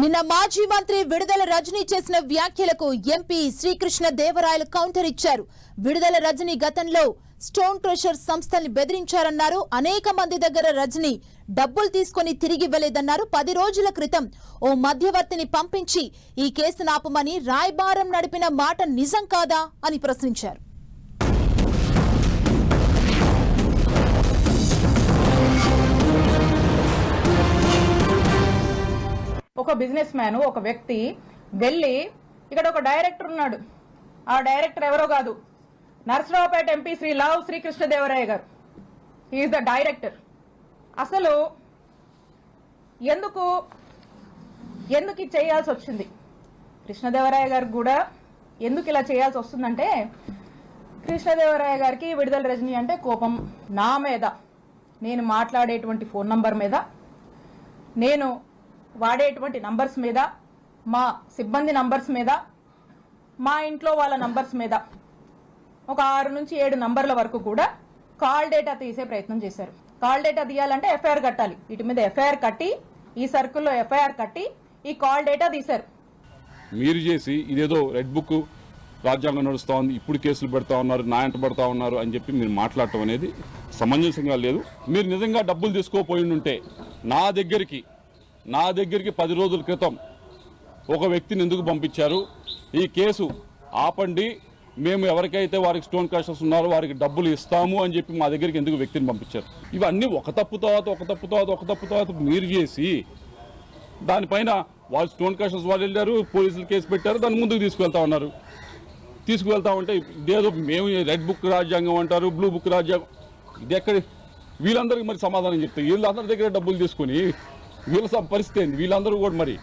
నిన్న మాజీ మంత్రి విడుదల రజనీ చేసిన వ్యాఖ్యలకు ఎంపీ శ్రీకృష్ణ దేవరాయలు కౌంటర్ ఇచ్చారు. విడుదల రజనీ గతంలో స్టోన్ క్రషర్ సంస్థల్ని బెదిరించారన్నారు. అనేక మంది దగ్గర రజనీ డబ్బులు తీసుకుని తిరిగి ఇవ్వలేదన్నారు. 10 రోజుల క్రితం ఓ మధ్యవర్తిని పంపించి ఈ కేసును ఆపమని రాయబారం నడిపిన మాట నిజం కాదా అని ప్రశ్నించారు. ఒక బిజినెస్ మ్యాన్ ఒక వ్యక్తి వెళ్ళి ఇక్కడ ఒక డైరెక్టర్ ఉన్నాడు. ఆ డైరెక్టర్ ఎవరో కాదు, నర్సరావుపేట ఎంపీ శ్రీ లావు శ్రీకృష్ణదేవరాయ గారు. He's the director. అసలు ఎందుకు చేయాల్సి వచ్చింది కృష్ణదేవరాయ గారికి కూడా ఎందుకు ఇలా చేయాల్సి వస్తుందంటే, కృష్ణదేవరాయ గారికి విడుదల రజనీ అంటే కోపం. నా మీద, నేను మాట్లాడేటువంటి ఫోన్ నంబర్ మీద, నేను వాడేటువంటి నంబర్స్ మీద, మా సిబ్బంది నంబర్స్ మీద, మా ఇంట్లో వాళ్ళ నంబర్స్ మీద ఒక 6 నుంచి 7 నంబర్ల వరకు కూడా కాల్ డేటా తీసే ప్రయత్నం చేశారు. కాల్ డేటా తీయాలంటే ఎఫ్ఐఆర్ కట్టాలి. వీటి మీద ఎఫ్ఐఆర్ కట్టి, ఈ సర్కిల్లో ఎఫ్ఐఆర్ కట్టి ఈ కాల్ డేటా తీశారు. మీరు చేసి ఇదేదో రెడ్ బుక్ రాజ్యాంగం నడుస్తూ ఉంది, ఇప్పుడు కేసులు పెడతా ఉన్నారు, నా ఎంట పడతా ఉన్నారు అని చెప్పి మీరు మాట్లాడటం అనేది సమంజసంగా లేదు. మీరు నిజంగా డబ్బులు తీసుకోపోయి ఉంటే నా దగ్గరికి 10 రోజుల క్రితం ఒక వ్యక్తిని ఎందుకు పంపించారు? ఈ కేసు ఆపండి, మేము ఎవరికైతే వారికి స్టోన్ క్రషర్స్ ఉన్నారో వారికి డబ్బులు ఇస్తాము అని చెప్పి మా దగ్గరికి ఎందుకు వ్యక్తిని పంపించారు? ఇవన్నీ ఒక తప్పు తర్వాత మీరు చేసి దానిపైన వాళ్ళు స్టోన్ క్రషర్స్ వాళ్ళు వెళ్ళారు, పోలీసులు కేసు పెట్టారు, దాన్ని ముందుకు తీసుకువెళ్తా ఉంటే ఇదేదో మేము రెడ్ బుక్ రాజ్యాంగం అంటారు, బ్లూ బుక్ రాజ్యాంగం, ఇది ఎక్కడ? వీళ్ళందరికీ మరి సమాధానం చెప్తే వీళ్ళందరి దగ్గర డబ్బులు తీసుకుని వీళ్ళ పరిస్థితి ఏంది? వీళ్ళందరూ కూడా మరి